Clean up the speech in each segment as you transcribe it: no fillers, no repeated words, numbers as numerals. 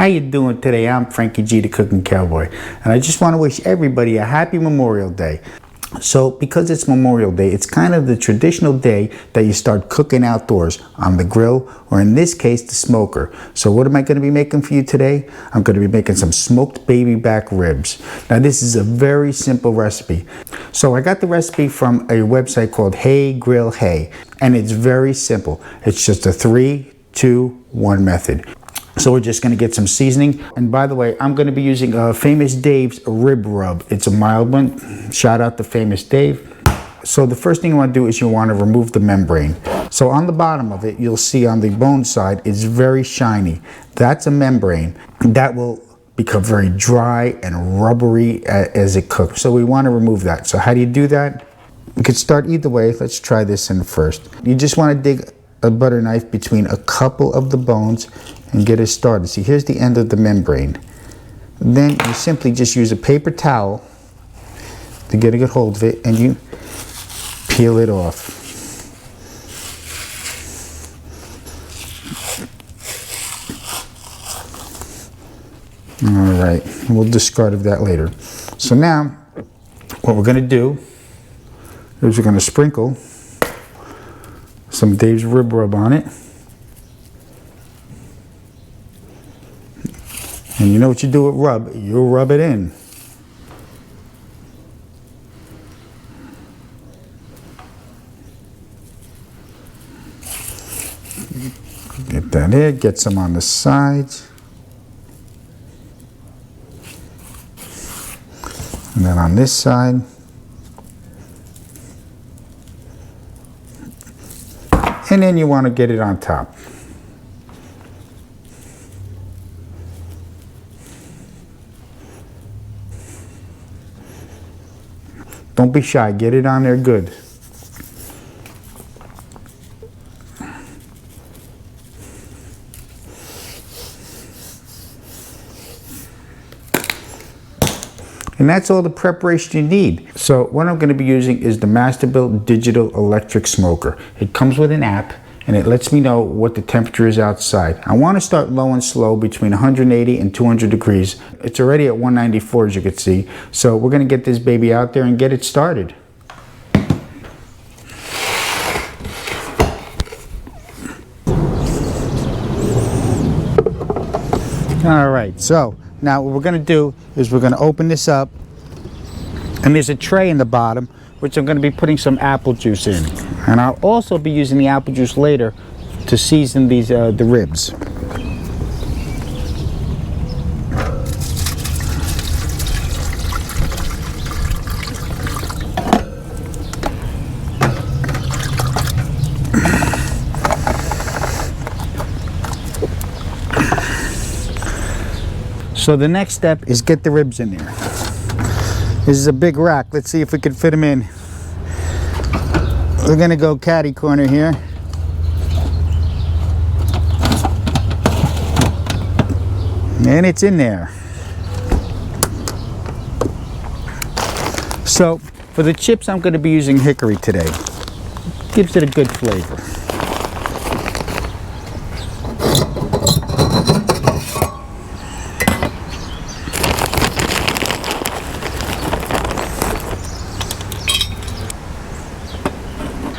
How you doing today? I'm FrankieG, the Cooking Cowboy, and I just want to wish everybody a happy Memorial Day. So because it's Memorial Day, it's kind of the traditional day that you start cooking outdoors on the grill, or in this case, the smoker. So what am I going to be making for you today? I'm going to be making some smoked baby back ribs. Now this is a very simple recipe. So I got the recipe from a website called Hey Grill Hey, and it's very simple. It's just a 3-2-1 method. So we're just going to get some seasoning. And by the way, I'm going to be using Famous Dave's rib rub. It's a mild one. Shout out to Famous Dave. So the first thing you want to do is you want to remove the membrane. So on the bottom of it, you'll see on the bone side, it's very shiny. That's a membrane. That will become very dry and rubbery as it cooks. So we want to remove that. So how do you do that? You could start either way. Let's try this in first. You just want to dig a butter knife between a couple of the bones and get it started. See, here's the end of the membrane. Then you simply just use a paper towel to get a good hold of it, and you peel it off. All right, we'll discard of that later. So now, what we're gonna do is we're gonna sprinkle some Dave's rib rub on it. And you know what you do with rub? You'll rub it in. Get that in, get some on the sides. And then on this side. And then you want to get it on top. Don't be shy, get it on there good. And that's all the preparation you need. So what I'm going to be using is the Masterbuilt digital electric smoker. It comes with an app and it lets me know what the temperature is outside. I want to start low and slow between 180 and 200 degrees. It's already at 194 as you can see. So we're going to get this baby out there and get it started. All right, so now what we're going to do is we're going to open this up, and there's a tray in the bottom which I'm going to be putting some apple juice in, and I'll also be using the apple juice later to season these the ribs. So the next step is get the ribs in there. This is a big rack. Let's see if we can fit them in. We're gonna go catty corner here. And it's in there. So for the chips, I'm gonna be using hickory today. Gives it a good flavor.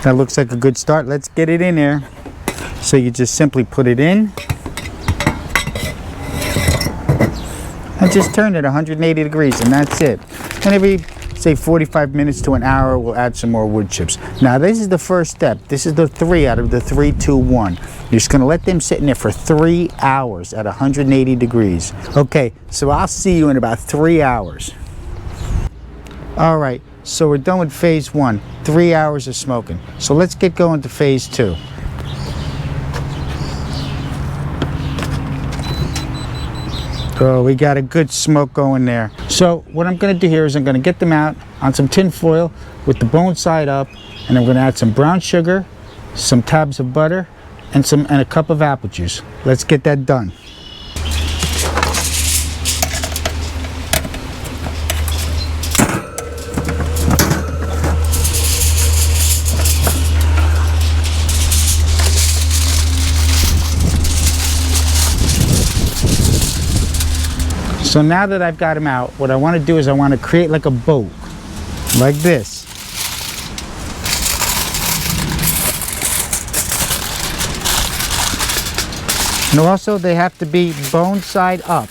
That looks like a good start. Let's get it in there. So you just simply put it in and just turn it 180 degrees, and that's it. And every, say, 45 minutes to an hour, we'll add some more wood chips. Now this is the first step. This is the 3 out of the 3-2-1. You're just gonna let them sit in there for 3 hours at 180 degrees. Okay, so I'll see you in about 3 hours. All right. So we're done with phase 1, 3 hours of smoking. So let's get going to phase 2. Oh, we got a good smoke going there. So what I'm gonna do here is I'm gonna get them out on some tin foil with the bone side up, and I'm gonna add some brown sugar, some tabs of butter, and a cup of apple juice. Let's get that done. So now that I've got them out, what I want to do is I want to create like a boat, like this. And also they have to be bone side up.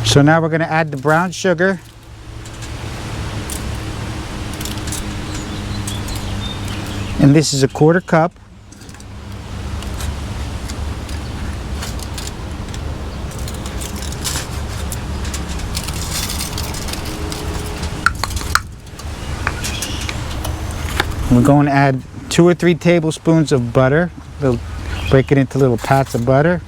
So now we're going to add the brown sugar. And this is a 1/4 cup. We're going to add 2 or 3 tablespoons of butter. We'll break it into little pats of butter.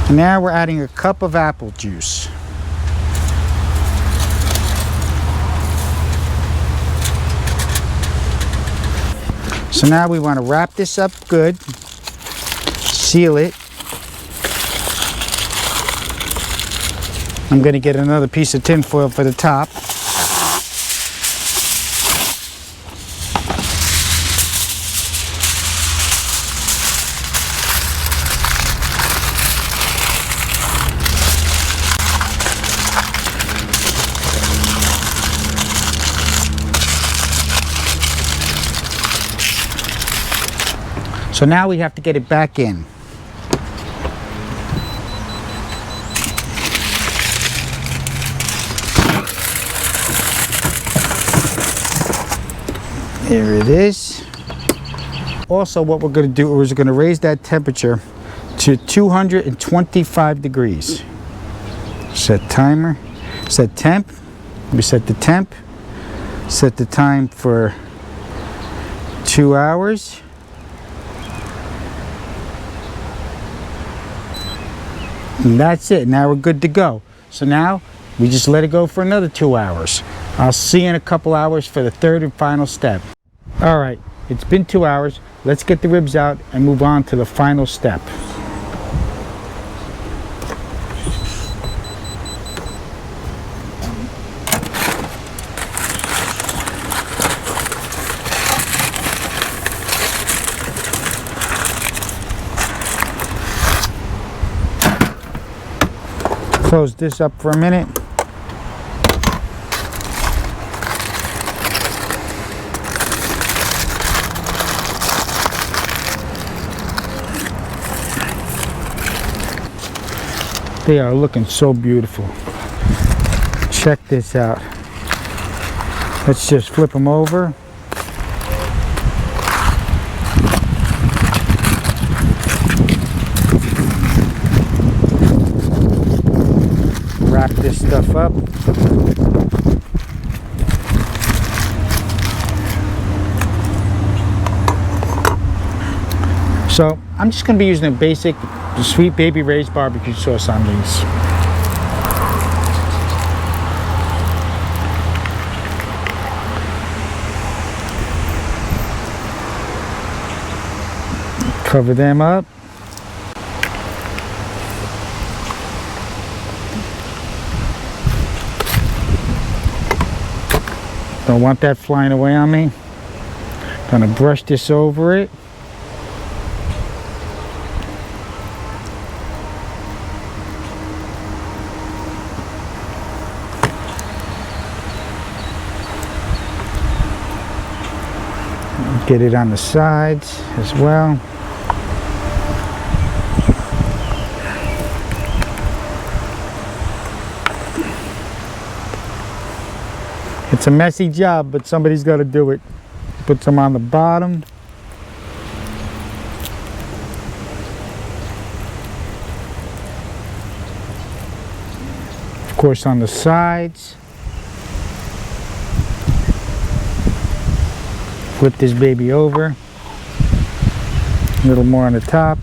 Now we're adding a cup of apple juice. So now we want to wrap this up good, seal it. I'm going to get another piece of tin foil for the top. So now we have to get it back in. There it is. Also, what we're going to do is we're going to raise that temperature to 225 degrees. Set timer, set temp. We set the temp, set the time for 2 hours. And that's it. Now we're good to go. So now we just let it go for another 2 hours. I'll see you in a couple hours for the third and final step. All right, it's been 2 hours. Let's get the ribs out and move on to the final step. Close this up for a minute. They are looking so beautiful. Check this out. Let's just flip them over. Wrap this stuff up. So I'm just going to be using a basic Sweet Baby Ray's barbecue sauce on these. Cover them up. Don't want that flying away on me. Gonna brush this over it. Get it on the sides as well. It's a messy job, but somebody's got to do it. Put some on the bottom. Of course, on the sides. Flip this baby over. A little more on the top.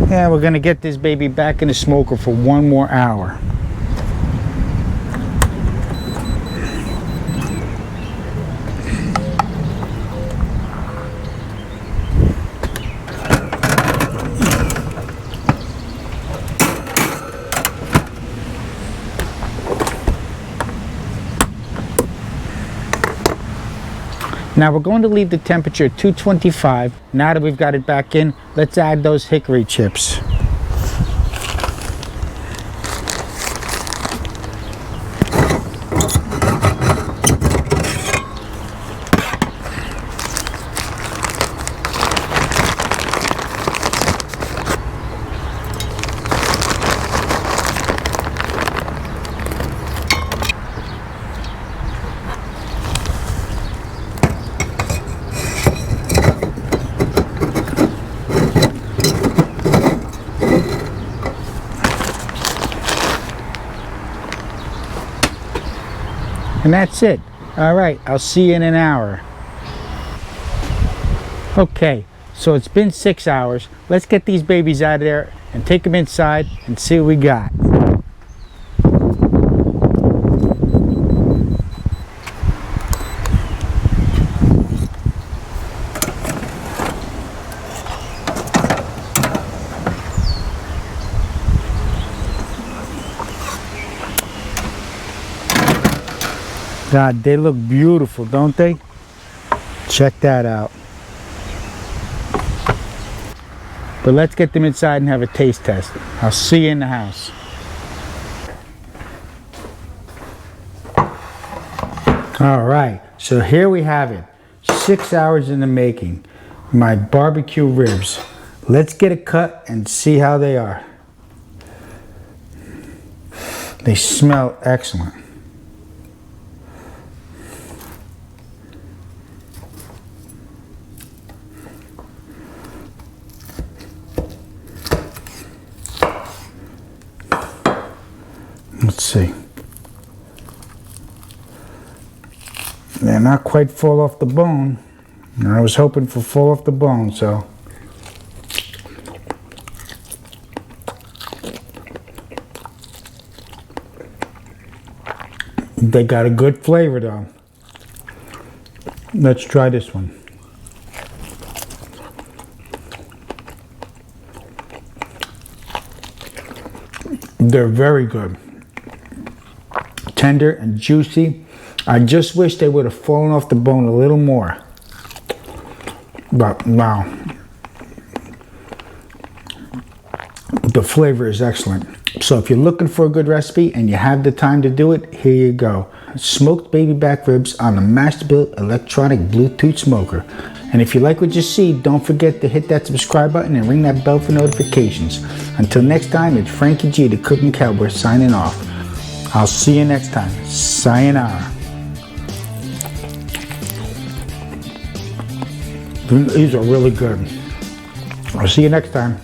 And we're gonna get this baby back in the smoker for 1 more hour. Now we're going to leave the temperature at 225. Now that we've got it back in, let's add those hickory chips. And that's it. All right, I'll see you in an hour. Okay, so it's been 6 hours. Let's get these babies out of there and take them inside and see what we got. God, they look beautiful, don't they? Check that out. But let's get them inside and have a taste test. I'll see you in the house. All right, so here we have it. 6 hours in the making. My barbecue ribs. Let's get a cut and see how they are. They smell excellent. Let's see. They're not quite full off the bone. I was hoping for full off the bone, so. They got a good flavor though. Let's try this one. They're very good. Tender and juicy. I just wish they would have fallen off the bone a little more. But wow. The flavor is excellent. So if you're looking for a good recipe and you have the time to do it, here you go. Smoked baby back ribs on the masterbuilt electronic Bluetooth smoker. And if you like what you see, don't forget to hit that subscribe button and ring that bell for notifications. Until next time, it's Frankie G, the Cooking Cowboy, signing off. I'll see you next time. Sayonara. These are really good. I'll see you next time.